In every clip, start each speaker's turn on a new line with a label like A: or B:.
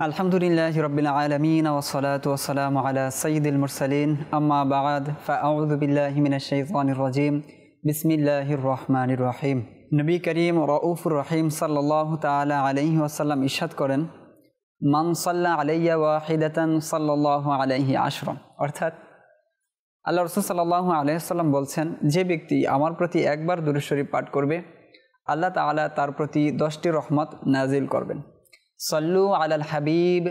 A: আলহামদুলিল্লাহি রাব্বিল আলামিন ওয়াসসালাতু ওয়াসসালামু আলা সাইয়্যিদিল মুরসালিন আম্মা বা'দ ফাআউযু বিল্লাহি মিনাশ শাইতানির রাজীম বিসমিল্লাহির রহমানির রহিম। নবী করিম রাউফুর রহিম সাল্লাল্লাহু তাআলা আলাইহি ওয়াসাল্লাম ইরশাদ করেন, মান সাল্লা আলাইয়া ওয়াহিদাতান সাল্লাল্লাহু আলাইহি আশরা। অর্থাৎ আল্লাহ রাসূল সাল্লাল্লাহু আলাইহি ওয়াসাল্লাম বলছেন, যে ব্যক্তি আমার প্রতি একবার দুরূদ শরীফ পাঠ করবে আল্লাহ তাআলা তার প্রতি 10টি রহমত নাজিল করবেন। সাল্লু আলাল হাবিব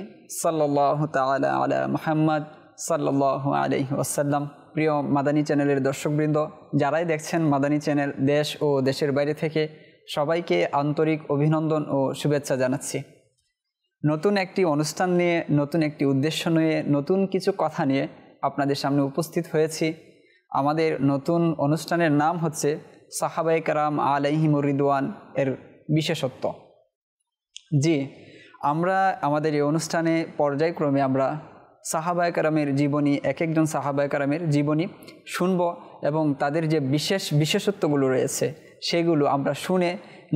A: সাল্লাল্লাহু তাআলা আলা মুহাম্মদ সাল্লাল্লাহু আলাইহি ওয়াসাল্লাম। প্রিয় মাদানী চ্যানেলের দর্শকবৃন্দ, যারাই দেখছেন মাদানী চ্যানেল দেশ ও দেশের বাইরে থেকে, সবাইকে আন্তরিক অভিনন্দন ও শুভেচ্ছা জানাচ্ছি। নতুন একটি অনুষ্ঠান নিয়ে, নতুন একটি উদ্দেশ্য নিয়ে, নতুন কিছু কথা নিয়ে আপনাদের সামনে উপস্থিত হয়েছি। আমাদের নতুন অনুষ্ঠানের নাম হচ্ছে সাহাবায়ে কেরাম আলাইহিমুর রিদওয়ান এর বিশেষত্ব। জি, আমরা আমাদের এই অনুষ্ঠানে পর্যায়ক্রমে আমরা সাহাবায়ে কেরামের জীবনী, এক একজন সাহাবায়ে কেরামের জীবনী শুনব এবং তাদের যে বিশেষত্বগুলো রয়েছে সেগুলো আমরা শুনে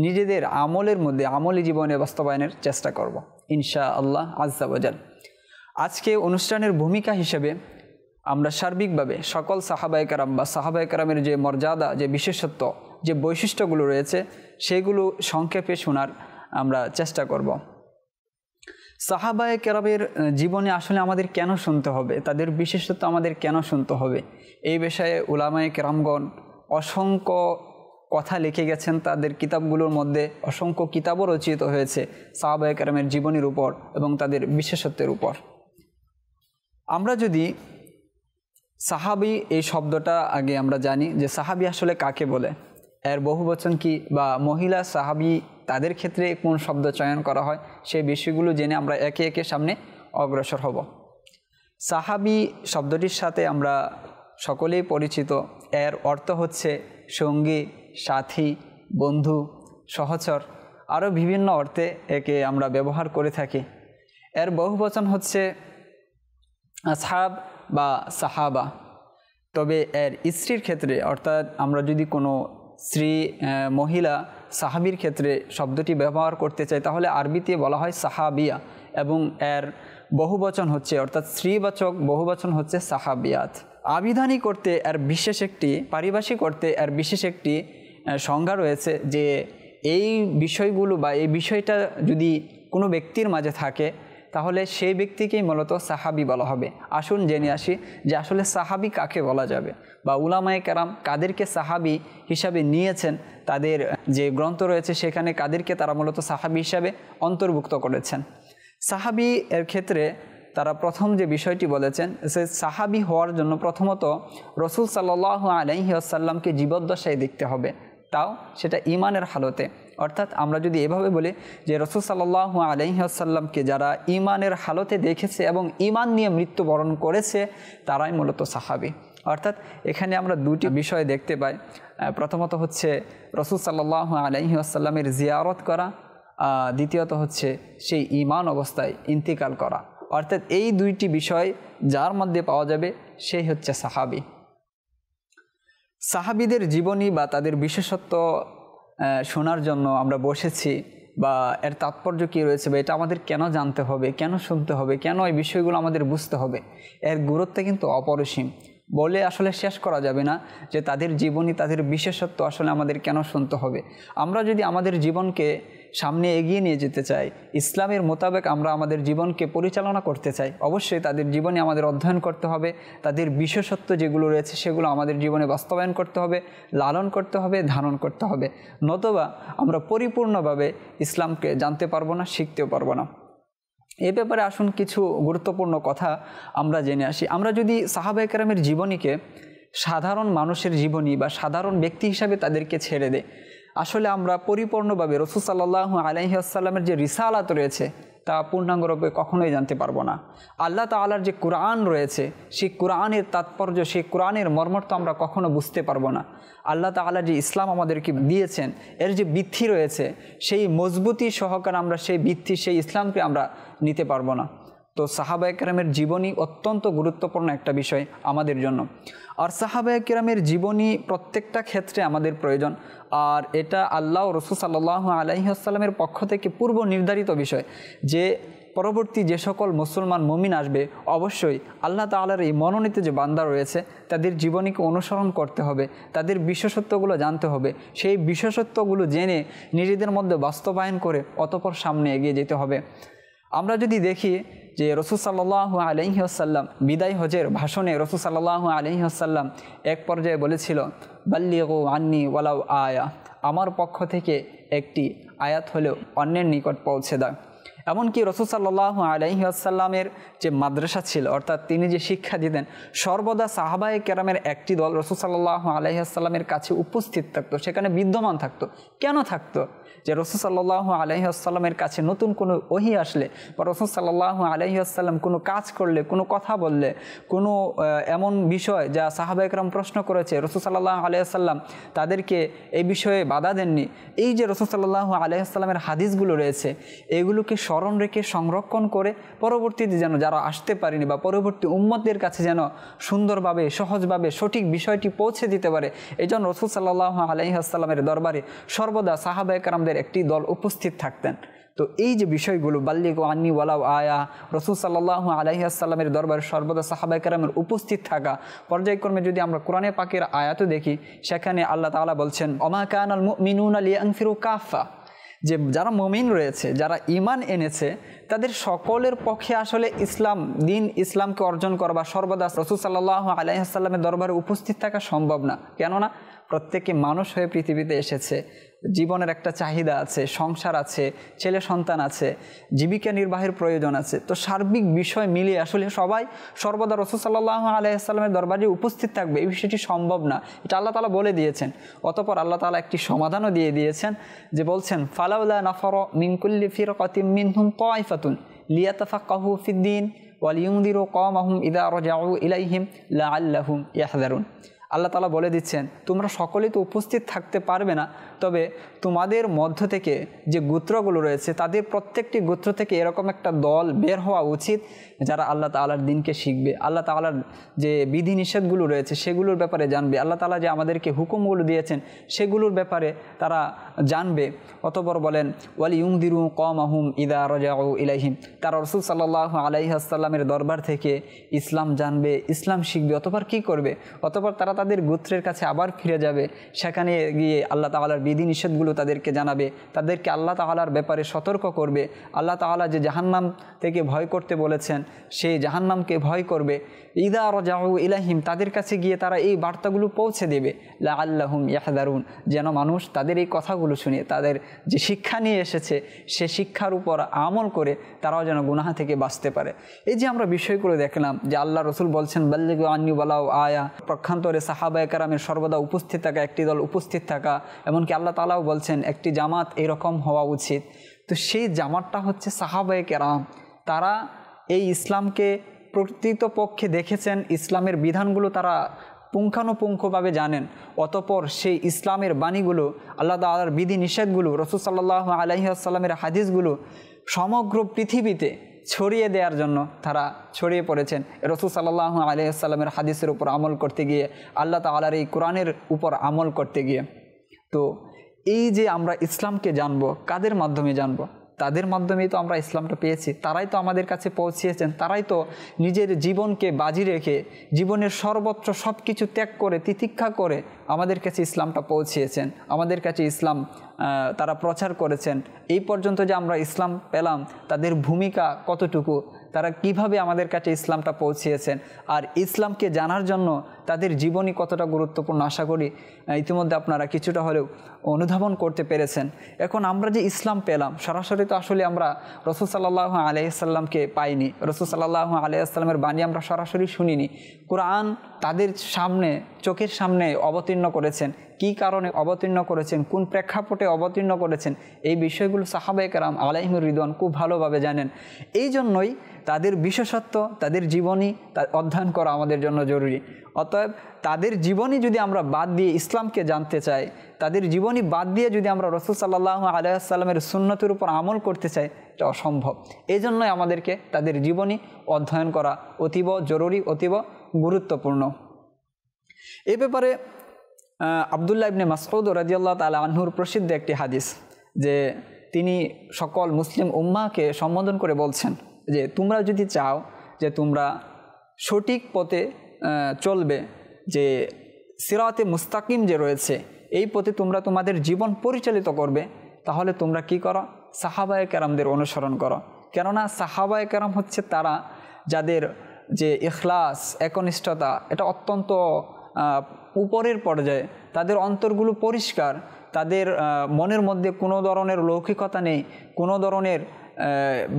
A: নিজেদের আমলের মধ্যে, আমলি জীবনে বাস্তবায়নের চেষ্টা করব ইনশাআল্লাহ আজ্জা ওয়াজাল। আজকে অনুষ্ঠানের ভূমিকা হিসেবে আমরা সার্বিকভাবে সকল সাহাবায়ে কেরাম বা সাহাবায়ে কেরামের যে মর্যাদা, যে বিশেষত্ব, যে বৈশিষ্ট্যগুলো রয়েছে সেগুলো সংক্ষেপে শোনার আমরা চেষ্টা করব। সাহাবায়ে কেরামের জীবনে আসলে আমাদের কেন শুনতে হবে, তাদের বিশেষত্ব আমাদের কেন শুনতে হবে, এই বিষয়ে উলামায়ে কেরামগণ অসংখ্য কথা লিখে গেছেন। তাদের কিতাবগুলোর মধ্যে অসংখ্য কিতাবও রচিত হয়েছে সাহাবায়ে কেরামের জীবনীর উপর এবং তাদের বিশেষত্বের উপর। আমরা যদি সাহাবী এই শব্দটা আগে আমরা জানি যে সাহাবী আসলে কাকে বলে, এর বহুবচন কি, বা মহিলা সাহাবী তাদের ক্ষেত্রে কোন শব্দ চয়ন করা হয়, সেই বিষয়গুলো জেনে আমরা একে একে সামনে অগ্রসর হব। সাহাবী শব্দটির সাথে আমরা সকলেই পরিচিত। এর অর্থ হচ্ছে সঙ্গী, সাথী, বন্ধু, সহচর, আরও বিভিন্ন অর্থে একে আমরা ব্যবহার করে থাকি। এর বহুবচন হচ্ছে আসহাব বা সাহাবা। তবে এর স্ত্রীর ক্ষেত্রে, অর্থাৎ আমরা যদি কোনো স্ত্রী মহিলা সাহাবীর ক্ষেত্রে শব্দটি ব্যবহার করতে চাই তাহলে আরবিতে বলা হয় সাহাবিয়া, এবং এর বহুবচন হচ্ছে, অর্থাৎ স্ত্রীবাচক বহুবচন হচ্ছে সাহাবিয়াত। আবিধানিক করতে এর বিশেষ একটি, পারিভাষিক করতে এর বিশেষ একটি সংজ্ঞা রয়েছে যে এই বিষয়গুলো বা এই বিষয়টা যদি কোনো ব্যক্তির মাঝে থাকে তাহলে সেই ব্যক্তিকেই মূলত সাহাবী বলা হবে। আসুন জেনে আসি যে আসলে সাহাবী কাকে বলা যাবে, বা উলামায়ে কেরাম কাদেরকে সাহাবী হিসাবে নিয়েছেন, তাদের যে গ্রন্থ রয়েছে সেখানে কাদেরকে তারা মূলত সাহাবী হিসাবে অন্তর্ভুক্ত করেছেন। সাহাবী এর ক্ষেত্রে তারা প্রথম যে বিষয়টি বলেছেন, সে সাহাবী হওয়ার জন্য প্রথমত রাসূল সাল্লাল্লাহু আলাইহি ওয়াসাল্লামকে জীবদ্দশায় দেখতে হবে, তাও সেটা ঈমানের হালতে। অর্থাৎ আমরা যদি এভাবে বলি যে রাসূল সাল্লাল্লাহু আলাইহি ওয়াসাল্লামকে যারা ঈমানের হালতে দেখেছে এবং ঈমান নিয়ে মৃত্যুবরণ করেছে তারাই মূলত সাহাবী। অর্থাৎ এখানে আমরা দুটি বিষয় দেখতে পাই। প্রথমত হচ্ছে রাসূল সাল্লাল্লাহু আলাইহি ওয়াসাল্লামের জিয়ারত করা, দ্বিতীয়ত হচ্ছে সেই ঈমান অবস্থায় ইন্তিকাল করা। অর্থাৎ এই দুইটি বিষয় যার মধ্যে পাওয়া যাবে সেই হচ্ছে সাহাবী। সাহাবীদের জীবনী বা তাদের বিশেষত্ব শোনার জন্য আমরা বসেছি, বা এর তাৎপর্য কী রয়েছে, বা এটা আমাদের কেন জানতে হবে, কেন শুনতে হবে, কেন এই বিষয়গুলো আমাদের বুঝতে হবে, এর গুরুত্ব কিন্তু অপরিসীম। বলে আসলে শেষ করা যাবে না যে তাদের জীবনী, তাদের বিশেষত্ব আসলে আমাদের কেন শুনতে হবে। আমরা যদি আমাদের জীবনকে সামনে এগিয়ে নিয়ে যেতে চাই, ইসলামের মোতাবেক আমরা আমাদের জীবনকে পরিচালনা করতে চাই, অবশ্যই তাদের জীবনী আমাদের অধ্যয়ন করতে হবে, তাদের বিশেষত্ব যেগুলো রয়েছে সেগুলো আমাদের জীবনে বাস্তবায়ন করতে হবে, লালন করতে হবে, ধারণ করতে হবে। নতুবা আমরা পরিপূর্ণভাবে ইসলামকে জানতে পারবো না, শিখতেও পারবো না। এ ব্যাপারে আসুন কিছু গুরুত্বপূর্ণ কথা আমরা জেনে আসি। আমরা যদি সাহাবায়ে কেরামের জীবনীকে সাধারণ মানুষের জীবনী বা সাধারণ ব্যক্তি হিসাবে তাদেরকে ছেড়ে দেই, আসলে আমরা পরিপূর্ণভাবে রাসূল সাল্লাল্লাহু আলাইহি ওয়াসাল্লামের যে রিসালাত রয়েছে তা পূর্ণাঙ্গরূপে কখনোই জানতে পারবো না। আল্লাহ তাআলার যে কোরআন রয়েছে সেই কোরআনের তাৎপর্য, সেই কোরআনের মর্মার্থ আমরা কখনো বুঝতে পারবো না। আল্লাহ তাআলা যে ইসলাম আমাদেরকে দিয়েছেন এর যে ভিত্তি রয়েছে সেই মজবুতি সহকারে আমরা সেই ভিত্তি, সেই ইসলামকে আমরা নিতে পারবো না। তো সাহাবায়ে কেরামের জীবনী অত্যন্ত গুরুত্বপূর্ণ একটা বিষয় আমাদের জন্য। আর সাহাবায়ে কেরামের জীবনী প্রত্যেকটা ক্ষেত্রে আমাদের প্রয়োজন। আর এটা আল্লাহ ও রাসূল সাল্লাল্লাহু আলাইহি ওয়াসাল্লামের পক্ষ থেকে পূর্ব নির্ধারিত বিষয় যে পরবর্তী যে সকল মুসলমান মুমিন আসবে অবশ্যই আল্লাহ তাআলার এই মনোনীত যে বান্দা রয়েছে তাদের জীবনীকে অনুসরণ করতে হবে, তাদের বিশেষত্বগুলো জানতে হবে, সেই বিশেষত্বগুলো জেনে নিজেদের মধ্যে বাস্তবায়ন করে অতঃপর সামনে এগিয়ে যেতে হবে। আমরা যদি দেখি যে রাসূল সাল্লাল্লাহু আলাইহি ওয়াসাল্লাম বিদায় হজের ভাষণে রাসূল সাল্লাল্লাহু আলাইহি ওয়াসাল্লাম এক পর্যায়ে বলেছিল, বাল্লিগু আন্নি ওয়ালাউ আয়া, আমার পক্ষ থেকে একটি আয়াত হলেও অন্যের নিকট পৌঁছে দাও। এমনকি রাসূল সাল্লাল্লাহু আলাইহি ওয়াসাল্লামের যে মাদ্রাসা ছিল, অর্থাৎ তিনি যে শিক্ষা দিতেন, সর্বদা সাহাবায়ে কেরামের একটি দল রাসূল সাল্লাল্লাহু আলাইহি ওয়াসাল্লামের কাছে উপস্থিত থাকতো, সেখানে বিদ্যমান থাকতো। কেন থাকতো? যে রাসূল সাল্লাল্লাহু আলাইহি ওয়াসাল্লামের কাছে নতুন কোনো ওহী আসলে বা রাসূল সাল্লাল্লাহু আলাইহি ওয়াসাল্লাম কোনো কাজ করলে, কোনো কথা বললে, কোনো এমন বিষয় যা সাহাবায়ে কেরাম প্রশ্ন করেছে, রাসূল সাল্লাল্লাহু আলাইহি ওয়াসাল্লাম তাদেরকে এই বিষয়ে বাধা দেননি। এই যে রাসূল সাল্লাল্লাহু আলাইহি ওয়াসাল্লামের হাদিসগুলো রয়েছে, এগুলোকে স্মরণ রেখে সংরক্ষণ করে পরবর্তীতে যেন যারা আসতে পারেনি বা পরবর্তী উম্মতদের কাছে যেন সুন্দরভাবে, সহজভাবে সঠিক বিষয়টি পৌঁছে দিতে পারে, এই জন্য রাসূল সাল্লাল্লাহু আলাইহি ওয়াসাল্লামের দরবারে সর্বদা সাহাবায়ে কেরামদের একটি দল উপস্থিত থাকতেন। তো এই যে বিষয়গুলো, বাল্লিগু আন্নি ওয়ালাউ আয়া, রাসূল সাল্লাল্লাহু আলাইহি ওয়াসাল্লামের দরবারে সর্বদা সাহাবায়ে কেরামের উপস্থিত থাকা, পর্যায়ক্রমে যদি আমরা কোরআনে পাকের আয়াতও দেখি, সেখানে আল্লাহ তাআলা বলছেন, ওমা কানাল মুমিনুনা লিয়ানফিরু কাফা, যে যারা মুমিন রয়েছে, যারা ঈমান এনেছে, তাদের সকলের পক্ষে আসলে ইসলামকে অর্জন করা বা সর্বদা রাসূল সাল্লাল্লাহু আলাইহি ওয়াসাল্লামের দরবারে উপস্থিত থাকা সম্ভব না। কেননা প্রত্যেকে মানুষ হয়ে পৃথিবীতে এসেছে, জীবনের একটা চাহিদা আছে, সংসার আছে, ছেলে সন্তান আছে, জীবিকা নির্বাহের প্রয়োজন আছে। তো সার্বিক বিষয় মিলিয়ে আসলে সবাই সর্বদা রাসূল সাল্লাল্লাহু আলাইহি ওয়াসাল্লামের দরবারে উপস্থিত থাকবে, এই বিষয়টি সম্ভব না। এটা আল্লাহ তাআলা বলে দিয়েছেন। অতঃপর আল্লাহ তাআলা একটি সমাধানও দিয়ে দিয়েছেন, যে বলছেন, ফালাউলা নাফারা মিন কুল্লি ফিরকাতিন মিনহুম তায়ফাতুন লিয়াতাফাক্কাহু ফিদ্দীন ওয়া লিয়ুনদিরু কওমাহুম ইযা রাজাউ ইলাইহিম লাআল্লাহুম ইয়াহযারুন। আল্লাহ তাআলা বলে দিচ্ছেন, তোমরা সকলেই তো উপস্থিত থাকতে পারবে না, তবে তোমাদের মধ্য থেকে যে গোত্রগুলো রয়েছে, তাদের প্রত্যেকটি গোত্র থেকে এরকম একটা দল বের হওয়া উচিত যারা আল্লাহ তাআলার দ্বীনকে শিখবে, আল্লাহ তাআলার যে বিধিনিষেধগুলো রয়েছে সেগুলোর ব্যাপারে জানবে, আল্লাহ তাআলা যে আমাদেরকে হুকুমগুলো দিয়েছেন সেগুলোর ব্যাপারে তারা জানবে। অতঃপর বলেন, ওয়ালিয়ুনদিরু কওমাহুম ইযা রাজাউ ইলাইহিম, তারা রাসূল সাল্লাল্লাহু আলাইহি ওয়াসাল্লামের দরবার থেকে ইসলাম জানবে, ইসলাম শিখবে। অতঃপর কী করবে? অতঃপর তারা তাদের গোত্রের কাছে আবার ফিরে যাবে, সেখানে গিয়ে আল্লাহ তাআলার বিধিনিষেধগুলো তাদেরকে জানাবে, তাদেরকে আল্লাহ তাআলার ব্যাপারে সতর্ক করবে, আল্লাহ তাআলা যে জাহান্নাম থেকে ভয় করতে বলেছেন সেই জাহান্নামকে ভয় করবে। ইযা রাজাউ ইলাইহিম, তাদের কাছে গিয়ে তারা এই বার্তাগুলো পৌঁছে দেবে, লাআল্লাহুম ইয়াহযারুন, যেন মানুষ তাদের এই কথাগুলো শুনে তাদের যে শিক্ষা নিয়ে এসেছে সে শিক্ষার উপর আমল করে তারাও যেন গুনাহ থেকে বাঁচতে পারে। এই যে আমরা বিষয়গুলো দেখলাম যে আল্লাহ রাসূল বলছেন, বাল্লিগু আন্নি ওয়ালাউ আয়া, পক্ষান্তরে সাহাবায়ে কেরামের সর্বদা উপস্থিত থাকা, একটি দল উপস্থিত থাকা, এমনকি আল্লাহ তাআলাও বলছেন একটি জামাত এরকম হওয়া উচিত। তো সেই জামাতটা হচ্ছে সাহাবায়ে কেরাম, তারা এই ইসলামকে প্রকৃতপক্ষে দেখেছেন, ইসলামের বিধানগুলো তারা পুঙ্খানুপুঙ্খভাবে জানেন। অতঃপর সেই ইসলামের বাণীগুলো, আল্লাহ তাআলার বিধিনিষেধগুলো, রাসূল সাল্লাল্লাহু আলাইহি ওয়াসাল্লামের হাদিসগুলো সমগ্র পৃথিবীতে ছড়িয়ে দেওয়ার জন্য তারা ছড়িয়ে পড়েছেন। রাসূল সাল্লাল্লাহু আলাইহি ওয়াসাল্লামের হাদিসের উপর আমল করতে গিয়ে, আল্লাহ তাআলার এই কোরআনের উপর আমল করতে গিয়ে। তো এই যে আমরা ইসলামকে জানবো, কাদের মাধ্যমে জানবো? তাদের মাধ্যমেই তো আমরা ইসলামটা পেয়েছি, তারাই তো আমাদের কাছে পৌঁছিয়েছেন, তারাই তো নিজের জীবনকে বাজি রেখে, জীবনের সর্বত্র সব কিছু ত্যাগ করে, তিতিক্ষা করে আমাদের কাছে ইসলামটা পৌঁছিয়েছেন, আমাদের কাছে ইসলাম তারা প্রচার করেছেন। এই পর্যন্ত যে আমরা ইসলাম পেলাম, তাদের ভূমিকা কতটুকু, তারা কিভাবে আমাদের কাছে ইসলামটা পৌঁছিয়েছেন, আর ইসলামকে জানার জন্য তাদের জীবনই কতটা গুরুত্বপূর্ণ আশা করি ইতিমধ্যে আপনারা কিছুটা হলেও অনুধাবন করতে পেরেছেন। এখন আমরা যে ইসলাম পেলাম, সরাসরি তো আসলে আমরা রাসূল সাল্লাল্লাহু আলাইহি ওয়াসাল্লামকে পাইনি, রাসূল সাল্লাল্লাহু আলাইহি ওয়াসাল্লামের বাণী আমরা সরাসরি শুনিনি। কোরআন তাদের সামনে, চোখের সামনে অবতীর্ণ করেছেন। কী কারণে অবতীর্ণ করেছেন, কোন প্রেক্ষাপটে অবতীর্ণ করেছেন, এই বিষয়গুলো সাহাবায়ে কেরাম আলাইহিমুর রিদওয়ান খুব ভালোভাবে জানেন। এই জন্যই তাদের বিশেষত্ব, তাদের জীবনী অধ্যয়ন করা আমাদের জন্য জরুরি। অতএব তাদের জীবনী যদি আমরা বাদ দিয়ে ইসলামকে জানতে চাই, তাদের জীবনী বাদ দিয়ে যদি আমরা রাসূল সাল্লাল্লাহু আলাইহি ওয়াসাল্লামের সুন্নতের উপর আমল করতে চাই, এটা অসম্ভব। এই জন্যই আমাদেরকে তাদের জীবনী অধ্যয়ন করা অতীব জরুরি, অতীব গুরুত্বপূর্ণ। এ ব্যাপারে আব্দুল্লাহ ইবনে মাসউদ রাদিয়াল্লাহু তাআলা আনহুর প্রসিদ্ধ একটি হাদিস, যে তিনি সকল মুসলিম উম্মাহকে সম্বোধন করে বলছেন যে তোমরা যদি চাও যে তোমরা সঠিক পথে চলবে, যে সিরাতে মুস্তাকিম যে রয়েছে এই পথে তোমরা তোমাদের জীবন পরিচালিত করবে, তাহলে তোমরা কি করো? সাহাবায়ে কেরামদের অনুসরণ করো। কেননা সাহাবায়ে কেরাম হচ্ছে তারা যাদের যে ইখলাস, একনিষ্ঠতা এটা অত্যন্ত উপরের পর্যায়ে, তাদের অন্তরগুলো পরিষ্কার, তাদের মনের মধ্যে কোনো ধরনের লৌকিকতা নেই, কোনো ধরনের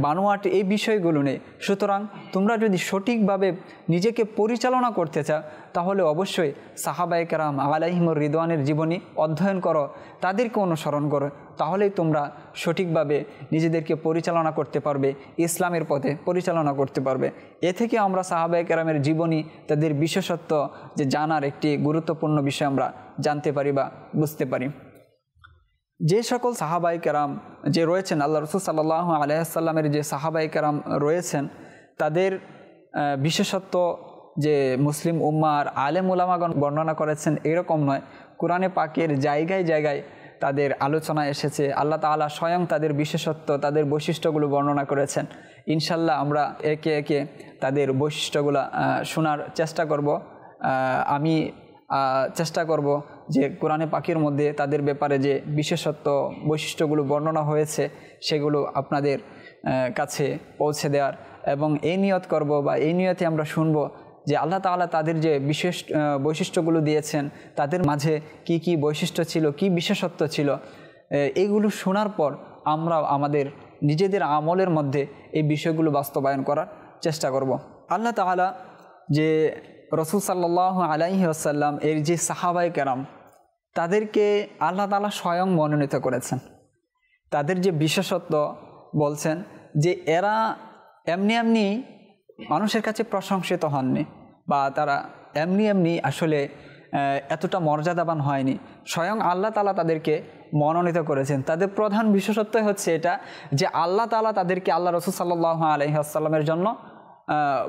A: বানোয়াট এই বিষয়গুলো নেই। সুতরাং তোমরা যদি সঠিকভাবে নিজেকে পরিচালনা করতে চাও তাহলে অবশ্যই সাহাবায়ে কেরাম আলাইহিমুর রিদওয়ানের জীবনী অধ্যয়ন করো, তাদেরকে অনুসরণ করো, তাহলেই তোমরা সঠিকভাবে নিজেদেরকে পরিচালনা করতে পারবে, ইসলামের পথে পরিচালনা করতে পারবে। এ থেকে আমরা সাহাবায়ে কেরামের জীবনী, তাদের বিশেষত্ব যে জানার একটি গুরুত্বপূর্ণ বিষয় আমরা জানতে পারি বা বুঝতে পারি। যে সকল সাহাবায়ে কেরাম যে রয়েছেন, আল্লাহ রাসূল সাল্লাল্লাহু আলাইহি ওয়াসাল্লামের যে সাহাবায়ে কেরাম রয়েছেন, তাদের বিশেষত্ব যে মুসলিম উম্মার আলেম উলামাগণ বর্ণনা করেছেন এরকম নয়। কোরআনে পাকের জায়গায় জায়গায় তাদের আলোচনা এসেছে, আল্লাহ তাআলা স্বয়ং তাদের বিশেষত্ব, তাদের বৈশিষ্ট্যগুলো বর্ণনা করেছেন। ইনশাল্লাহ আমরা একে একে তাদের বৈশিষ্ট্যগুলো শোনার চেষ্টা করব। আমি চেষ্টা করব যে কোরআনে পাকের মধ্যে তাদের ব্যাপারে যে বিশেষত্ব বৈশিষ্ট্যগুলো বর্ণনা হয়েছে সেগুলো আপনাদের কাছে পৌঁছে দেওয়ার, এবং এই নিয়ত করব বা এই নিয়তে আমরা শুনব যে আল্লাহ তাআলা তাদের যে বিশেষ বৈশিষ্ট্যগুলো দিয়েছেন, তাদের মাঝে কি কি বৈশিষ্ট্য ছিল, কি বিশেষত্ব ছিল, এইগুলো শোনার পর আমরা আমাদের নিজেদের আমলের মধ্যে এই বিষয়গুলো বাস্তবায়ন করার চেষ্টা করব। আল্লাহ তাআলা যে রাসূল সাল্লাল্লাহু আলাইহি ওয়াসাল্লাম এর যে সাহাবায়ে কেরাম, তাদেরকে আল্লাহ তাআলা স্বয়ং মনোনীত করেছেন। তাদের যে বিশেষত্ব বলছেন যে এরা এমনি এমনি মানুষের কাছে প্রশংসিত হননি, বা তারা এমনি এমনি আসলে এতটা মর্যাদাবান হয়নি, স্বয়ং আল্লাহ তাআলা তাদেরকে মনোনীত করেছেন। তাদের প্রধান বিশেষত্ব হচ্ছে এটা যে আল্লাহ তাআলা তাদেরকে আল্লাহ রাসূল সাল্লাল্লাহু আলাইহি ওয়াসাল্লামের জন্য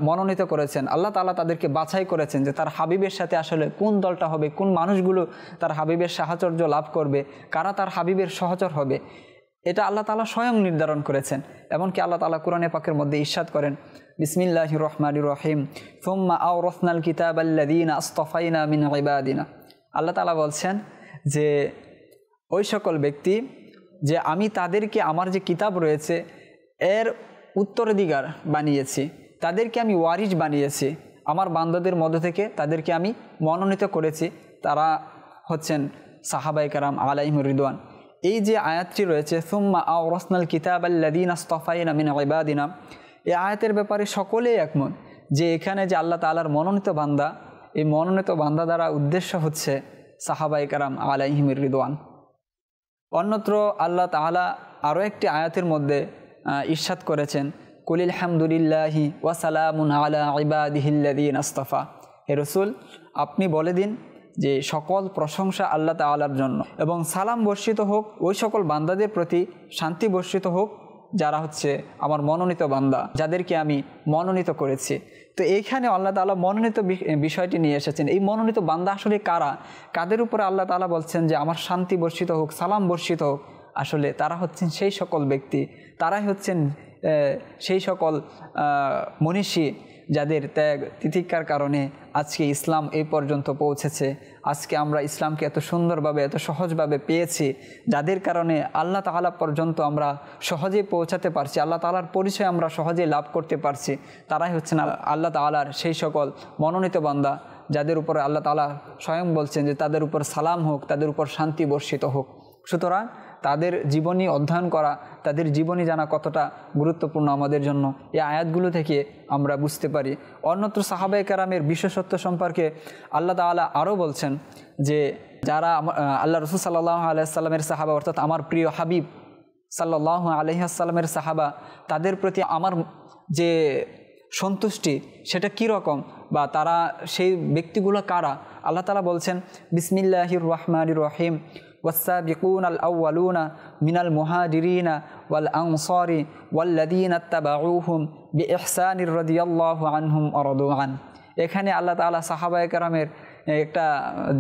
A: মনোনীত করেছেন। আল্লাহ তাআলা তাদেরকে বাছাই করেছেন যে তার হাবিবের সাথে আসলে কোন দলটা হবে, কোন মানুষগুলো তার হাবিবের সাহচর্য লাভ করবে, কারা তার হাবিবের সহচর হবে, এটা আল্লাহ তাআলা স্বয়ং নির্ধারণ করেছেন। এমনকি আল্লাহ তাআলা কোরআনে পাকের মধ্যে ইরশাদ করেন, বিসমিল্লাহির রহমানির রহিম, সুম্মা আওরাসনাল কিতাবাল্লাযীনা আসতাফাইনা মিন ইবাদিনা। আল্লাহ তাআলা বলছেন যে ওই সকল ব্যক্তি যে আমি তাদেরকে আমার যে কিতাব রয়েছে এর উত্তরাধিকার বানিয়েছি, তাদেরকে আমি ওয়ারিস বানিয়েছি, আমার বান্দাদের মধ্য থেকে তাদেরকে আমি মনোনীত করেছি, তারা হচ্ছেন সাহাবায়ে কেরাম আলাইহিমুর রিদওয়ান। এই যে আয়াতটি রয়েছে সুম্মা আওরাসনাল কিতাবাল্লাযীনা আসতাফাইনা মিন ইবাদিনা, এই আয়াতের ব্যাপারে সকলেই একমত যে এখানে যে আল্লাহ তাআলার মনোনীত বান্দা, এই মনোনীত বান্দা দ্বারা উদ্দেশ্য হচ্ছে সাহাবায়ে কেরাম আলাইহিমুর রিদওয়ান। অন্যত্র আল্লাহ তাআলা আরও একটি আয়াতের মধ্যে ইরশাদ করেছেন, কুলিল হামদুলিল্লাহি ওয়া সালামুন আলা ইবাদিহিল্লাযীনা আসতাফা। হে রাসূল, আপনি বলে দিন যে সকল প্রশংসা আল্লাহ তাআলার জন্য, এবং সালাম বর্ষিত হোক ওই সকল বান্দাদের প্রতি, শান্তি বর্ষিত হোক যারা হচ্ছে আমার মনোনীত বান্দা, যাদেরকে আমি মনোনীত করেছি। তো এইখানে আল্লাহ তাআলা মনোনীত বিষয়টি নিয়ে এসেছেন। এই মনোনীত বান্দা আসলে কারা, কাদের উপরে আল্লাহ তাআলা বলছেন যে আমার শান্তি বর্ষিত হোক, সালাম বর্ষিত হোক? আসলে তারা হচ্ছেন সেই সকল ব্যক্তি, তারাই হচ্ছেন সেই সকল মনীষী যাদের ত্যাগ তিতিক্ষার কারণে আজকে ইসলাম এই পর্যন্ত পৌঁছেছে। আজকে আমরা ইসলামকে এত সুন্দরভাবে, এত সহজভাবে পেয়েছি, যাদের কারণে আল্লাহ তাআলা পর্যন্ত আমরা সহজেই পৌঁছাতে পারছি, আল্লাহ তাআলার পরিচয় আমরা সহজেই লাভ করতে পারছি। তারাই হচ্ছেন আল্লাহ তাআলার সেই সকল মনোনীত বান্দা, যাদের উপরে আল্লাহ তাআলা স্বয়ং বলছেন যে তাদের উপর সালাম হোক, তাদের উপর শান্তি বর্ষিত হোক। সুতরাং তাদের জীবনী অধ্যয়ন করা, তাদের জীবনী জানা কতটা গুরুত্বপূর্ণ আমাদের জন্য এই আয়াতগুলো থেকে আমরা বুঝতে পারি। অন্যত্র সাহাবায়ে কেরামের বিশেষত্ব সম্পর্কে আল্লাহ তাআলা আরও বলছেন যে যারা আল্লাহ রাসূল সাল্লাল্লাহু আলাইহি ওয়াসাল্লামের সাহাবা, অর্থাৎ আমার প্রিয় হাবিব সাল্লাল্লাহু আলাইহি ওয়াসাল্লামের সাহাবা, তাদের প্রতি আমার যে সন্তুষ্টি সেটা কী রকম, বা তারা সেই ব্যক্তিগুলো কারা? আল্লাহ তাআলা বলছেন, বিসমিল্লাহির রহমানির রহিম, والسابقون الأولون من المهاجرين والأنصار والذين اتبعوهم بإحسان رضي الله عنهم ورضوا عنه। এখানে আল্লাহ তাআলা সাহাবায়ে কেরামের একটা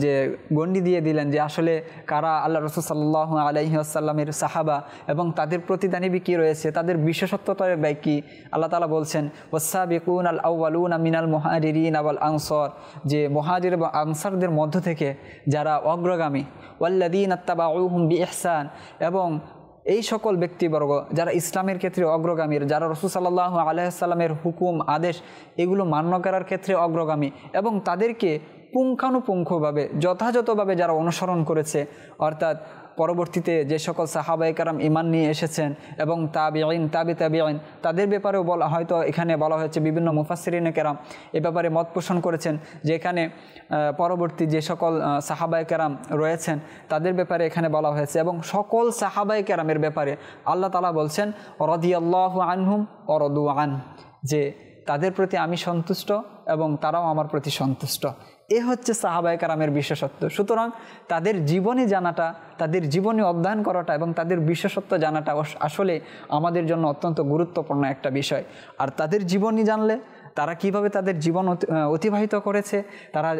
A: যে গণ্ডি দিয়ে দিলেন যে আসলে কারা আল্লাহ রাসূল সাল্লাল্লাহু আলাইহি ওয়াসাল্লামের সাহাবা এবং তাদের প্রতিদানিবি কী রয়েছে, তাদের বিশেষত্বটা কি। আল্লাহ তাআলা বলছেন ওয়াসাবিকুনাল আউয়ালুনা মিনাল মুহাজিরিন ওয়াল আনসার, যে মুহাজির এবং আনসারদের মধ্য থেকে যারা অগ্রগামী, ওয়াল্লাযীনা তাবাউহুম বিইহসান, এবং এই সকল ব্যক্তিবর্গ যারা ইসলামের ক্ষেত্রে অগ্রগামীর, যারা রাসূল সাল্লাল্লাহু আলাইহি ওয়াসাল্লামের হুকুম আদেশ এগুলো মান্য করার ক্ষেত্রে অগ্রগামী এবং তাদেরকে পুঙ্খানুপুঙ্খভাবে যথাযথভাবে যারা অনুসরণ করেছে, অর্থাৎ পরবর্তীতে যে সকল সাহাবায়ে কেরাম ঈমান নিয়ে এসেছেন এবং তাবিঈন তাবিঈন তাদের ব্যাপারেও বলা, হয়তো এখানে বলা হয়েছে বিভিন্ন মুফাসসিরিনে কেরাম এ ব্যাপারে মত পোষণ করেছেন যে এখানে পরবর্তী যে সকল সাহাবায়ে কেরাম রয়েছেন তাদের ব্যাপারে এখানে বলা হয়েছে এবং সকল সাহাবায়ে কেরামের ব্যাপারে আল্লাহ তাআলা বলছেন রাদিয়াল্লাহু আনহুম ওয়া রাদু আন, যে তাদের প্রতি আমি সন্তুষ্ট এবং তারাও আমার প্রতি সন্তুষ্ট। এ হচ্ছে সাহাবায়ে কেরামের বিশেষত্ব। সুতরাং তাদের জীবনী জানাটা, তাদের জীবনী অধ্যয়ন করাটা এবং তাদের বিশেষত্ব জানাটা আসলে আমাদের জন্য অত্যন্ত গুরুত্বপূর্ণ একটা বিষয়। আর তাদের জীবনী জানলে তারা কিভাবে তাদের জীবন অতিবাহিত করেছে, তারা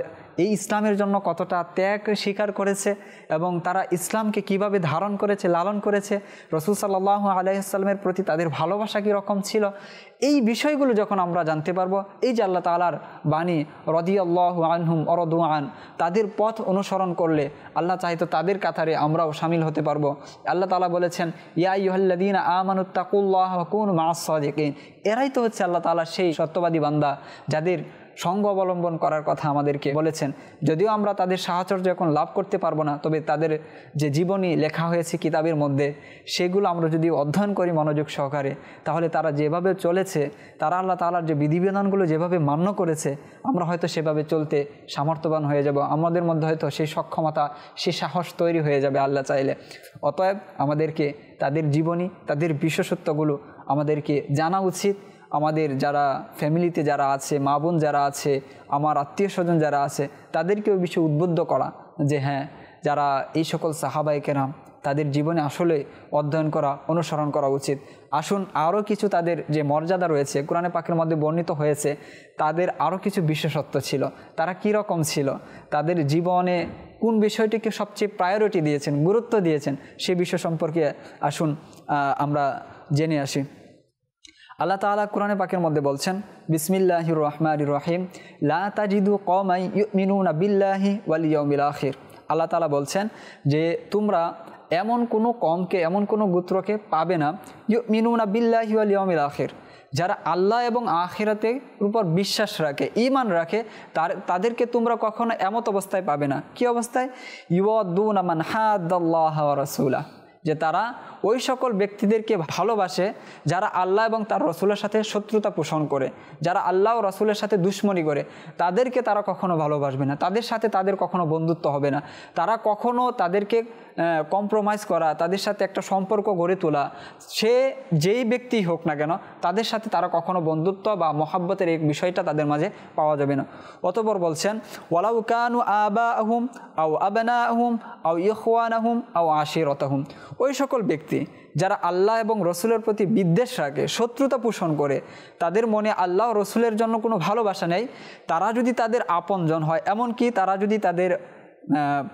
A: এই ইসলামের জন্য কতটা ত্যাগ স্বীকার করেছে এবং তারা ইসলামকে কিভাবে ধারণ করেছে, লালন করেছে, রাসূল সাল্লাল্লাহু আলাইহি ওয়াসাল্লামের প্রতি তাদের ভালোবাসা কীরকম ছিল, এই বিষয়গুলো যখন আমরা জানতে পারবো, এই যে আল্লাহ তাআলার বাণী রাদিয়াল্লাহু আনহুম ওয়া রাদু আন, তাদের পথ অনুসরণ করলে আল্লাহ চাইতো তাদের কাতারে আমরাও শামিল হতে পারবো। আল্লাহ তাআলা বলেছেন ইয়া আইয়ুহাল্লাযীনা আমানুত্তাকুল্লাহা ওয়া কুনু মাআস সাদিকিন, এরাই তো হচ্ছে আল্লাহ তাআলার সেই সত্যবাদী বান্দা যাদের সঙ্গ অবলম্বন করার কথা আমাদেরকে বলেছেন। যদিও আমরা তাদের সাহচর্য এখন লাভ করতে পারবো না, তবে তাদের যে জীবনী লেখা হয়েছে কিতাবের মধ্যে সেগুলো আমরা যদি অধ্যয়ন করি মনোযোগ সহকারে, তাহলে তারা যেভাবে চলেছে, তারা আল্লাহ তাআলার যে বিধিবিধানগুলো যেভাবে মান্য করেছে, আমরা হয়তো সেভাবে চলতে সামর্থ্যবান হয়ে যাব, আমাদের মধ্যে হয়তো সেই সক্ষমতা, সেই সাহস তৈরি হয়ে যাবে আল্লাহ চাইলে। অতএব আমাদেরকে তাদের জীবনী, তাদের বিশেষত্বগুলো আমাদেরকে জানা উচিত। আমাদের যারা ফ্যামিলিতে যারা আছে, মা বোন যারা আছে, আমার আত্মীয় স্বজন যারা আছে, তাদেরকেও বিষয়ে উদ্বুদ্ধ করা যে হ্যাঁ, যারা এই সকল সাহাবায়ে কেরাম তাদের জীবনে আসলে অধ্যয়ন করা, অনুসরণ করা উচিত। আসুন আরও কিছু তাদের যে মর্যাদা রয়েছে কোরআনে পাকের মধ্যে বর্ণিত হয়েছে, তাদের আরও কিছু বিশেষত্ব ছিল, তারা কী রকম ছিল, তাদের জীবনে কোন বিষয়টিকে সবচেয়ে প্রায়োরিটি দিয়েছেন, গুরুত্ব দিয়েছেন, সে বিষয় সম্পর্কে আসুন আমরা জেনে আসি। আল্লাহ তাআলা কোরআনে পাকের মধ্যে বলছেন বিসমিল্লাহির রহমানির রহিম লা তাজিদু কওমান ইউমিনুনা বিল্লাহি ওয়াল ইয়াউমিল আখির। আল্লাহ তাআলা বলছেন যে তোমরা এমন কোনো কওমকে, এমন কোনো গোত্রকে পাবে না ইউমিনুনা বিল্লাহি ওয়াল ইয়াউমিল আখির, যারা আল্লাহ এবং আখিরাতের উপর বিশ্বাস রাখে, ঈমান রাখে, তাদেরকে তোমরা কখনো এমত অবস্থায় পাবে না। কি অবস্থায়? ইউয়াদুনা মান হাদাল্লাহা ওয়া রাসূলা, যে তারা ওই সকল ব্যক্তিদেরকে ভালোবাসে যারা আল্লাহ এবং তার রসুলের সাথে শত্রুতা পোষণ করে, যারা আল্লাহ ও রসুলের সাথে দুশমনি করে, তাদেরকে তারা কখনো ভালোবাসবে না, তাদের সাথে তাদের কখনো বন্ধুত্ব হবে না, তারা কখনো তাদেরকে কম্প্রোমাইজ করা, তাদের সাথে একটা সম্পর্ক গড়ে তোলা, সে যেই ব্যক্তি হোক না কেন, তাদের সাথে তারা কখনো বন্ধুত্ব বা মহাব্বতের এই বিষয়টা তাদের মাঝে পাওয়া যাবে না। অতঃপর বলছেন ওয়ালাউ কানু আবাহুম আও আবনাহুম আও ইখওয়ানাহুম আও আশিরাতাহুম, ওই সকল ব্যক্তি যারা আল্লাহ এবং রসুলের প্রতি বিদ্বেষ রাখে, শত্রুতা পোষণ করে, তাদের মনে আল্লাহ ও রসুলের জন্য কোনো ভালোবাসা নেই, তারা যদি তাদের আপনজন হয়, এমনকি তারা যদি তাদের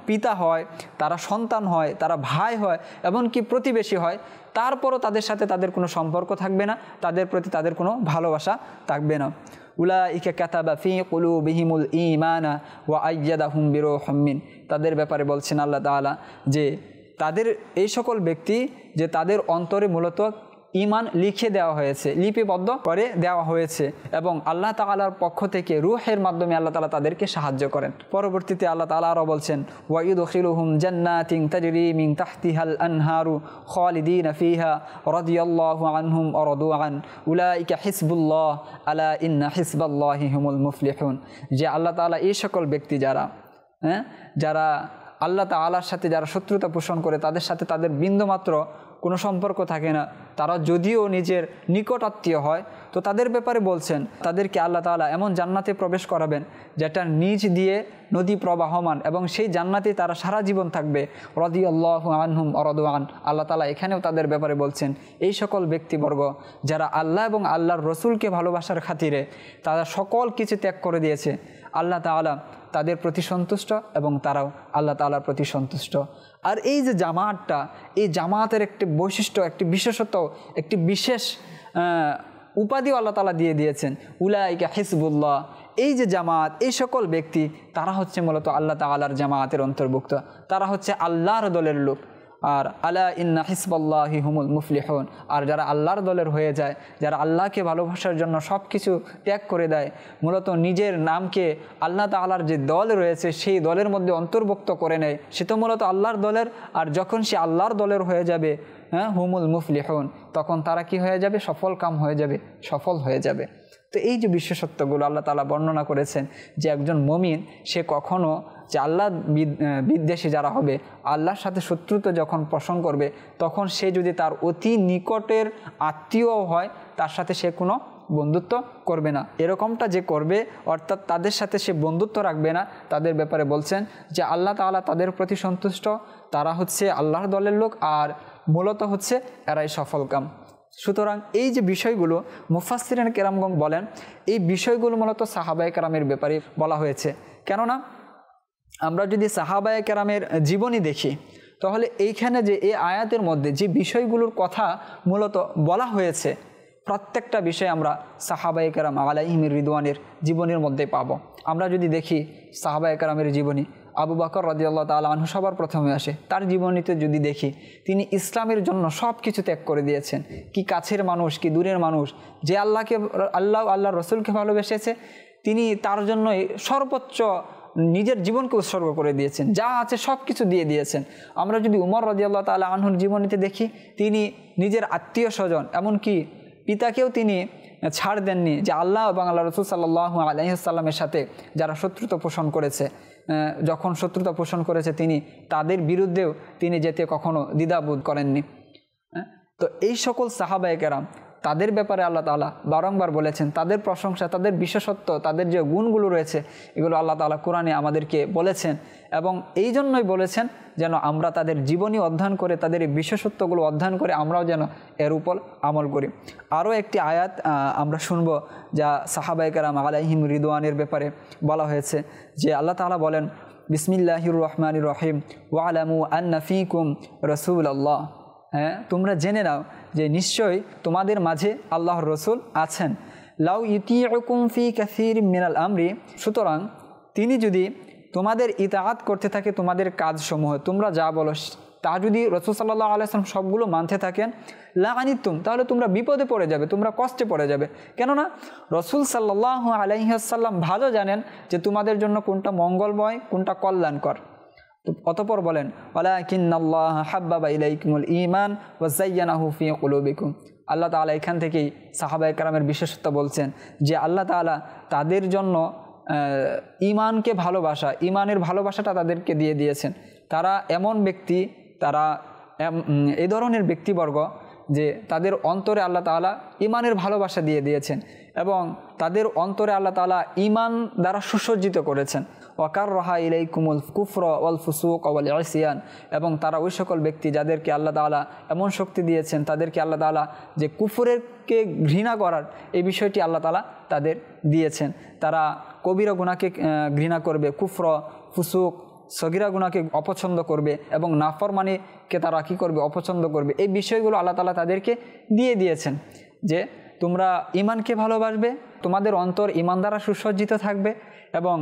A: পিতা হয়, তারা সন্তান হয়, তারা ভাই হয়, এমনকি প্রতিবেশী হয়, তারপরও তাদের সাথে তাদের কোনো সম্পর্ক থাকবে না, তাদের প্রতি তাদের কোনো ভালোবাসা থাকবে না। উলাইকা কাতাবা ফি কুলুবিহিমুল ঈমানা ওয়া আইয়াদাহুম বিরূহিম মিন, তাদের ব্যাপারে বলছেন আল্লাহ তাআলা যে তাদের এই সকল ব্যক্তি যে তাদের অন্তরে মূলত ঈমান লিখে দেওয়া হয়েছে, লিপিবদ্ধ করে দেওয়া হয়েছে এবং আল্লাহ তাআলার পক্ষ থেকে রূহের মাধ্যমে আল্লাহ তাআলা তাদেরকে সাহায্য করেন। পরবর্তীতে আল্লাহ তাআলা আরও বলছেন ওয়া ইউদখিলুহুম জান্নাতিন তাজরি মিন তাহতিহাল আনহারু খালিদিনা ফিহা রাদিয়াল্লাহু আনহুম ওয়া রাদু আন উলাইকা হিজবুল্লাহ আলা ইন্না হিজবাল্লাহি হুমুল মুফলিহুন, যে আল্লাহ তাআলা এই সকল ব্যক্তি যারা আল্লাহ তাআলার সাথে যারা শত্রুতা পোষণ করে, তাদের সাথে তাদের বিন্দুমাত্র কোনো সম্পর্ক থাকে না, তারা যদিও নিজের নিকট আত্মীয় হয়, তো তাদের ব্যাপারে বলছেন তাদেরকে আল্লাহ তাআলা এমন জান্নাতে প্রবেশ করাবেন যেটা নিচ দিয়ে নদী প্রবাহমান এবং সেই জান্নাতে তারা সারা জীবন থাকবে। রাদিয়াল্লাহু আনহুম ওয়া রাদু আন, আল্লাহ তাআলা এখানেও তাদের ব্যাপারে বলছেন এই সকল ব্যক্তিবর্গ যারা আল্লাহ এবং আল্লাহর রসুলকে ভালোবাসার খাতিরে তারা সকল কিছু ত্যাগ করে দিয়েছে, আল্লাহ তাআলা তাদের প্রতি সন্তুষ্ট এবং তারাও আল্লাহ তাআলার প্রতি সন্তুষ্ট। আর এই যে জামাতটা, এই জামাতের একটি বৈশিষ্ট্য, একটি বিশেষত্ব, একটি বিশেষ উপাধিও আল্লাহ তাআলা দিয়ে দিয়েছেন, উলাইকা হিজবুল্লাহ। এই যে জামাত, এই সকল ব্যক্তি তারা হচ্ছে মূলত আল্লাহ তাআলার জামাতের অন্তর্ভুক্ত, তারা হচ্ছে আল্লাহর দলের লোক। আর আলা ইন্না হিজবাল্লাহি হুমুল মুফলিহুন, আর যারা আল্লাহর দলের হয়ে যায়, যারা আল্লাহকে ভালোবাসার জন্য সব কিছু ত্যাগ করে দেয়, মূলত নিজের নামকে আল্লাহ তাআলার যে দল রয়েছে সেই দলের মধ্যে অন্তর্ভুক্ত করে নেয়, সে তো মূলত আল্লাহর দলের। আর যখন সে আল্লাহর দলের হয়ে যাবে, হুমুল মুফলিহুন, তখন তারা কি হয়ে যাবে? সফল কাম হয়ে যাবে, সফল হয়ে যাবে। তো এই যে বিশেষত্বগুলো আল্লাহ তাআলা বর্ণনা করেছেন যে একজন মুমিন সে কখনো যে আল্লাহ বিদ্বেষী যারা হবে, আল্লাহর সাথে শত্রুতা যখন পোষণ করবে, তখন সে যদি তার অতি নিকটের আত্মীয় হয়, তার সাথে সে কোনো বন্ধুত্ব করবে না। এরকমটা যে করবে, অর্থাৎ তাদের সাথে সে বন্ধুত্ব রাখবে না, তাদের ব্যাপারে বলছেন যে আল্লাহ তাআলা তাদের প্রতি সন্তুষ্ট, তারা হচ্ছে আল্লাহর দলের লোক, আর মূলত হচ্ছে এরাই সফলকাম। সুতরাং এই যে বিষয়গুলো মুফাসসিরিন কেরামগণ বলেন, এই বিষয়গুলো মূলত সাহাবায়ে কেরামের ব্যাপারে বলা হয়েছে। কেননা আমরা যদি সাহাবায়ে কেরামের জীবনী দেখি, তাহলে এইখানে যে এই আয়াতের মধ্যে যে বিষয়গুলোর কথা মূলত বলা হয়েছে, প্রত্যেকটা বিষয় আমরা সাহাবায়ে কেরাম আলাইহিম রিদওয়ানের জীবনের মধ্যে পাবো। আমরা যদি দেখি সাহাবায়ে কেরামের জীবনী, আবু বকর রাদিয়াল্লাহু তাআলা আনহু সবার প্রথমে আসে। তার জীবনীতে যদি দেখি, তিনি ইসলামের জন্য সব কিছু ত্যাগ করে দিয়েছেন। কি কাছের মানুষ, কি দূরের মানুষ, যে আল্লাহর রসুলকে ভালোবেসেছে, তিনি তার জন্যই সর্বোচ্চ নিজের জীবনকে উৎসর্গ করে দিয়েছেন, যা আছে সব কিছু দিয়ে দিয়েছেন। আমরা যদি উমর রাদিয়াল্লাহু তাআলা আনহুর জীবনীতে দেখি, তিনি নিজের আত্মীয় স্বজন, এমনকি পিতাকেও তিনি ছাড় দেননি, যে আল্লাহ এবং আল্লাহ রসুল সাল্লাল্লাহু আলাইহি ওয়াসাল্লামের সাথে যারা শত্রুতা পোষণ করেছে, যখন শত্রুতা পোষণ করেছে, তিনি তাদের বিরুদ্ধেও তিনি যেতে কখনো দ্বিধাবোধ করেননি। তো এই সকল সাহাবায়ে কেরাম, তাদের ব্যাপারে আল্লাহ তাআলা বারংবার বলেছেন, তাদের প্রশংসা, তাদের বিশেষত্ব, তাদের যে গুণগুলো রয়েছে, এগুলো আল্লাহ তাআলা কোরআনে আমাদেরকে বলেছেন। এবং এই জন্যই বলেছেন যেন আমরা তাদের জীবনী অধ্যয়ন করে, তাদের এই বিশেষত্বগুলো অধ্যয়ন করে আমরাও যেন এর উপর আমল করি। আরও একটি আয়াত আমরা শুনব, যা সাহাবায়ে কেরাম আলাইহিম রিদওয়ানের ব্যাপারে বলা হয়েছে, যে আল্লাহ তাআলা বলেন, বিসমিল্লাহির রহমানির রহিম, ওয়ালামু আন্না ফীকুম রাসূলুল্লাহ। তোমরা জেনে নাও যে নিশ্চয়ই তোমাদের মাঝে আল্লাহর রসুল আছেন। লাউ ইউতিউকুম ফি কাসীরিম মিনাল আমরি, সুতরাং তিনি যদি তোমাদের ইতাআত করতে থাকে তোমাদের কাজসমূহ, তোমরা যা বলো তা যদি রাসূল সাল্লাল্লাহু আলাইহি ওয়াসাল্লাম সবগুলো মানতে থাকেন, লা আনিতুম, তাহলে তোমরা বিপদে পড়ে যাবে, তোমরা কষ্টে পড়ে যাবে। কেননা রাসূল সাল্লাল্লাহু আলাইহি ওয়াসাল্লাম ভালো জানেন যে তোমাদের জন্য কোনটা মঙ্গলময়, কোনটা কল্যাণকর। অতঃপর বলেন, ওয়ালাকিন্নাল্লাহ হাব্বাবা ইলাইকুমুল ঈমান ওয়া যায়্যানাহু ফি কুলুবিকুম। আল্লাহ তাআলা এখান থেকেই সাহাবায়ে কেরামের বিশেষত্ব বলছেন যে আল্লাহ তাআলা তাদের জন্য ঈমানকে ভালোবাসা, ঈমানের ভালোবাসাটা তাদেরকে দিয়ে দিয়েছেন। তারা এমন ব্যক্তি, তারা এই ধরনের ব্যক্তিবর্গ যে তাদের অন্তরে আল্লাহ তাআলা ঈমানের ভালোবাসা দিয়ে দিয়েছেন, এবং তাদের অন্তরে আল্লাহ তাআলা ঈমান দ্বারা সুসজ্জিত করেছেন। ওয়াকাররাহা ইলাইকুমুল কুফর ওয়াল ফুসুক ওয়াল ইসয়ান, এবং তারা ওই সকল ব্যক্তি যাদেরকে আল্লাহ তাআলা এমন শক্তি দিয়েছেন, তাদেরকে আল্লাহ তাআলা যে কুফরেরকে ঘৃণা করার এই বিষয়টি আল্লাহ তাআলা তাদের দিয়েছেন। তারা কবিরা গুনাহকে ঘৃণা করবে, কুফর, ফুসুক, সগীরা গুনাহকে অপছন্দ করবে, এবং নাফরমানিকে তারা কী করবে? অপছন্দ করবে। এই বিষয়গুলো আল্লাহ তাআলা তাদেরকে দিয়ে দিয়েছেন যে তোমরা ঈমানকে ভালোবাসবে, তোমাদের অন্তর ঈমান দ্বারা সুসজ্জিত থাকবে, এবং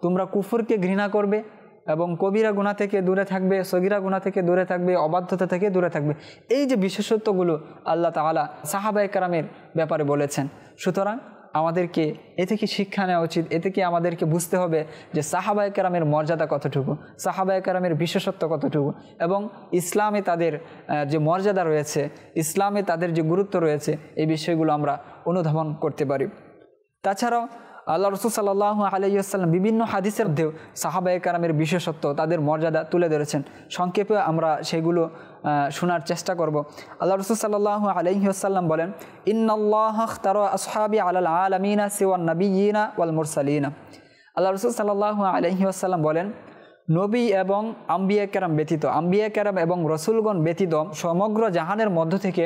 A: তোমরা কুফরকে ঘৃণা করবে, এবং কবিরা গুনাহ থেকে দূরে থাকবে, সগীরা গুনাহ থেকে দূরে থাকবে, অবাধ্যতা থেকে দূরে থাকবে। এই যে বিশেষত্বগুলো আল্লাহ তাআলা সাহাবায়ে কেরামের ব্যাপারে বলেছেন। সুতরাং আমাদেরকে এ থেকে শিক্ষা নেওয়া উচিত, এ থেকে আমাদেরকে বুঝতে হবে যে সাহাবায়ে কেরামের মর্যাদা কতটুকু, সাহাবায়ে কেরামের বিশেষত্ব কতটুকু, এবং ইসলামে তাদের যে মর্যাদা রয়েছে, ইসলামে তাদের যে গুরুত্ব রয়েছে, এই বিষয়গুলো আমরা অনুধাবন করতে পারি। তাছাড়াও আল্লাহ রাসূল সাল্লাল্লাহু আলাইহি ওয়াসাল্লাম বিভিন্ন হাদিসের মধ্যেও সাহাবায়ে কেরামের বিশেষত্ব, তাদের মর্যাদা তুলে ধরেছেন। সংক্ষেপে আমরা সেগুলো শোনার চেষ্টা করব। আল্লাহ রাসূল সাল্লাল্লাহু আলাইহি ওয়াসাল্লাম বলেন, ইন্নাল্লাহা ইখতারা আসহাবি আলাল আলামিনা সিওয়ান নাবিয়্যিনা ওয়াল মুরসালিনা। আল্লাহ রাসূল সাল্লাল্লাহু আলাইহি ওয়াসাল্লাম বলেন, নবী এবং আম্বিয়া কেরাম ব্যতীত, আম্বিয়া কেরাম এবং রসুলগণ ব্যতীত সমগ্র জাহানের মধ্য থেকে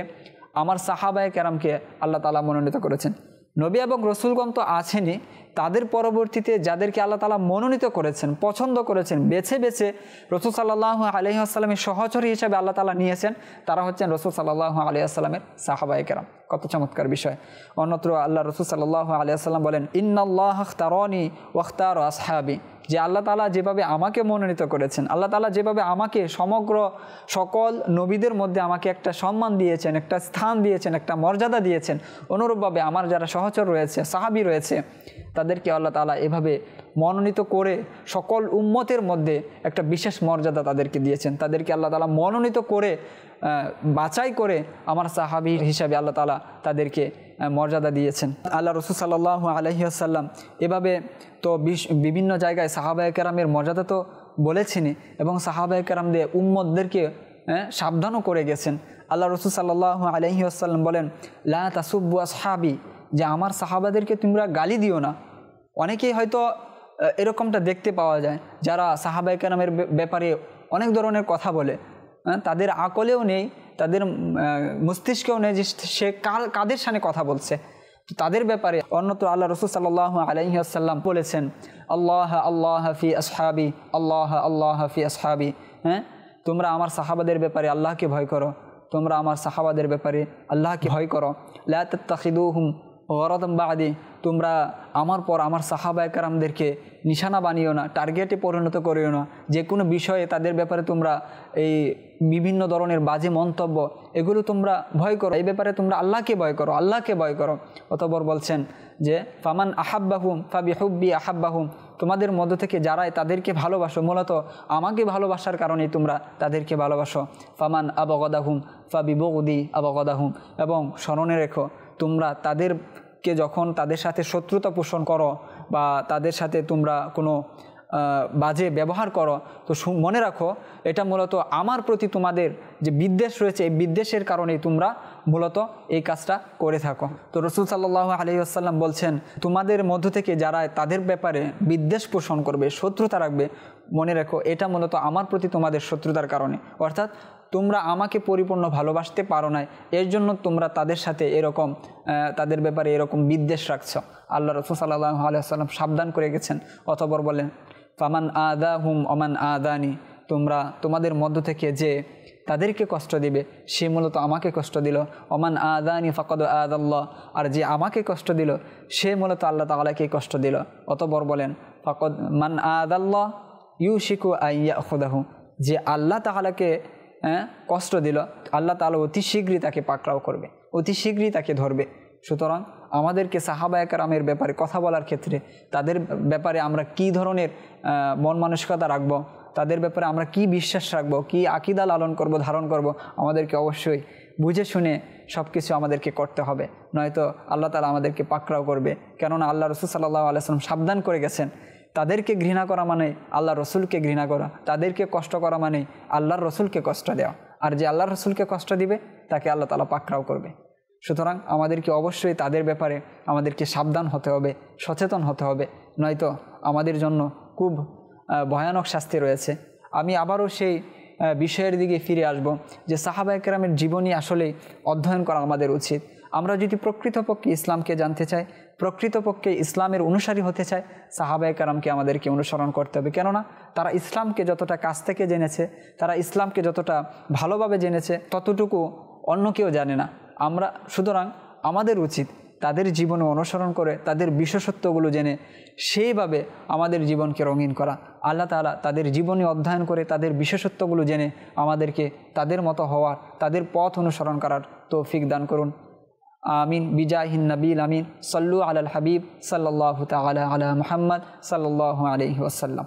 A: আমার সাহাবায়ে কেরামকে আল্লাহ তাআলা মনোনীত করেছেন। নবী এবং রসুলগণ তো আছেনই, তাদের পরবর্তীতে যাদেরকে আল্লাহ তাআলা মনোনীত করেছেন, পছন্দ করেছেন, বেছে বেছে রাসূল সাল্লাল্লাহু আলাইহি ওয়াসাল্লামের সহচরী হিসেবে আল্লাহ তাআলা নিয়েছেন, তারা হচ্ছেন রাসূল সাল্লাল্লাহু আলাইহি ওয়াসাল্লামের সাহাবায়ে কেরাম। কত চমৎকার বিষয়। অন্যত্র আল্লাহ রাসূল সাল্লাল্লাহু আলাইহি ওয়াসাল্লাম বলেন, ইন্নাল্লাহা ইখতারানি ওয়া ইখতারা আসহাবি, যে আল্লাহ তাআলা যেভাবে আমাকে মনোনীত করেছেন, আল্লাহ তাআলা যেভাবে আমাকে সমগ্র সকল নবীদের মধ্যে আমাকে একটা সম্মান দিয়েছেন, একটা স্থান দিয়েছেন, একটা মর্যাদা দিয়েছেন, অনুরূপভাবে আমার যারা সহচর রয়েছে, সাহাবী রয়েছে, তাদেরকে আল্লাহ তাআলা এভাবে মনোনীত করে সকল উম্মতের মধ্যে একটা বিশেষ মর্যাদা তাদেরকে দিয়েছেন। তাদেরকে আল্লাহ তাআলা মনোনীত করে বাছাই করে আমার সাহাবী হিসাবে আল্লাহ তাআলা তাদেরকে মর্যাদা দিয়েছেন। আল্লাহ রাসূল সাল্লাল্লাহু আলাইহি ওয়াসাল্লাম এভাবে তো বিভিন্ন জায়গায় সাহাবায়ে কেরামের মর্যাদা তো বলেছেনই, এবং সাহাবায়ে কেরামদের উম্মতদেরকে সাবধানও করে গেছেন। আল্লাহ রাসূল সাল্লাল্লাহু আলাইহি ওয়াসাল্লাম বলেন, লা তাসুব্বু আসহাবি, যে আমার সাহাবাদেরকে তোমরা গালি দিও না। অনেকেই হয়তো এরকমটা দেখতে পাওয়া যায়, যারা সাহাবায়ে কেরামের ব্যাপারে অনেক ধরনের কথা বলে, তাদের আকলেও নেই, তাদের মস্তিষ্কেও নেই যে সে কাদের সামনে কথা বলছে। তাদের ব্যাপারে অন্যত্র আল্লাহ রাসূল সাল্লাল্লাহু আলাইহি ওয়াসাল্লাম বলেছেন, আল্লাহ আল্লাহ ফি আসহাবি, আল্লাহ আল্লাহ ফি আসহাবি, তোমরা আমার সাহাবাদের ব্যাপারে আল্লাহকে ভয় করো, তোমরা আমার সাহাবাদের ব্যাপারে আল্লাহকে ভয় করো। লা তাত্তাখিদুহুম গরাদাম বাদি, তোমরা আমার পর আমার সাহাবায়ে কেরামদেরকে নিশানা বানিও না, টার্গেটে পরিণত করিও না। যে কোনো বিষয়ে তাদের ব্যাপারে তোমরা এই বিভিন্ন ধরনের বাজে মন্তব্য এগুলো তোমরা ভয় করো, এই ব্যাপারে তোমরা আল্লাহকে ভয় করো, আল্লাহকে ভয় করো। অতঃপর বলছেন যে ফামান আহাব্বাহুম ফাবিহুব্বি আহাব্বাহুম, তোমাদের মধ্য থেকে যারাই তাদেরকে ভালোবাসো, মূলত আমাকে ভালোবাসার কারণেই তোমরা তাদেরকে ভালোবাসো। ফামান আবগাদাহুম ফাবিবুগদি আবগাদাহুম, এবং স্মরণে রেখো তোমরা তাদেরকে যখন তাদের সাথে শত্রুতা পোষণ করো বা তাদের সাথে তোমরা কোনো বাজে ব্যবহার করো, তো মনে রাখো এটা মূলত আমার প্রতি তোমাদের যে বিদ্বেষ রয়েছে, এই বিদ্বেষের কারণেই তোমরা মূলত এই কাজটা করে থাকো। তো রাসূল সাল্লাল্লাহু আলাইহি ওয়াসাল্লাম বলছেন, তোমাদের মধ্য থেকে যারা তাদের ব্যাপারে বিদ্বেষ পোষণ করবে, শত্রুতা রাখবে, মনে রাখো এটা মূলত আমার প্রতি তোমাদের শত্রুতার কারণে, অর্থাৎ তোমরা আমাকে পরিপূর্ণ ভালোবাসতে পারো না, এর জন্য তোমরা তাদের সাথে এরকম তাদের ব্যাপারে এরকম বিদ্বেষ রাখছো। আল্লাহ রাসূল সাল্লাল্লাহু আলাইহি ওয়াসাল্লাম সাবধান করে গেছেন। অতঃপর বলেন, ফামান আদাহুম ওমান আদানি, তোমরা তোমাদের মধ্য থেকে যে তাদেরকে কষ্ট দিবে সে মূলত আমাকে কষ্ট দিল। ওমান আদানি ফাকাদ আদাল্লাহ, আর যে আমাকে কষ্ট দিল সে মূলত আল্লাহ তাআলাকে কষ্ট দিল। অতঃপর বলেন, ফাকাদ মান আদাল্লাহ ইউশিকু আইয়াখুদাহু, যে আল্লাহ তাআলাকে কষ্ট দিল, আল্লাহ তাআলা অতি শীঘ্রই তাকে পাকড়াও করবে, অতি শীঘ্রই তাকে ধরবে। সুতরাং আমাদেরকে সাহাবায়ে কেরামের ব্যাপারে কথা বলার ক্ষেত্রে তাদের ব্যাপারে আমরা কি ধরনের মন মানসিকতা রাখবো, তাদের ব্যাপারে আমরা কি বিশ্বাস রাখবো, কি আকীদা লালন করব, ধারণ করব, আমাদেরকে অবশ্যই বুঝে শুনে সব কিছু আমাদেরকে করতে হবে, নয়তো আল্লাহ তাআলা আমাদেরকে পাকড়াও করবে। কেননা আল্লাহ রাসূল সাল্লাল্লাহু আলাইহি ওয়াসাল্লাম সাবধান করে গেছেন, তাদেরকে ঘৃণা করা মানে আল্লাহ রসুলকে ঘৃণা করা, তাদেরকে কষ্ট করা মানে আল্লাহর রসুলকে কষ্ট দেওয়া, আর যে আল্লাহর রসুলকে কষ্ট দিবে তাকে আল্লাহ তাআলা পাকড়াও করবে। সুতরাং আমাদেরকে অবশ্যই তাদের ব্যাপারে আমাদেরকে সাবধান হতে হবে, সচেতন হতে হবে, নয়তো আমাদের জন্য খুব ভয়ানক শাস্তি রয়েছে। আমি আবারও সেই বিষয়ের দিকে ফিরে আসব যে সাহাবায়ে কেরামের জীবনী আসলে অধ্যয়ন করা আমাদের উচিত। আমরা যদি প্রকৃতপক্ষে ইসলামকে জানতে চাই, প্রকৃতপক্ষে ইসলামের অনুসারী হতে চাই, সাহাবায়ে কেরামকে আমাদেরকে অনুসরণ করতে হবে। কেননা তারা ইসলামকে যতটা কাছ থেকে জেনেছে, তারা ইসলামকে যতটা ভালোভাবে জেনেছে, ততটুকু অন্য কেউ জানে না। আমরা সুতরাং আমাদের উচিত তাদের জীবনে অনুসরণ করে তাদের বিশেষত্বগুলো জেনে সেইভাবে আমাদের জীবনকে রঙিন করা। আল্লাহ তাআলা তাদের জীবনী অধ্যয়ন করে তাদের বিশেষত্বগুলো জেনে আমাদেরকে তাদের মতো হওয়ার, তাদের পথ অনুসরণ করার তৌফিক দান করুন। আমিন বিজাহিন নবীল আমিন। সাল্লু আলাল হাবিব সাল্লাল্লাহু তাআলা আলা মুহাম্মদ সাল্লাল্লাহু আলাইহি ওয়াসাল্লাম।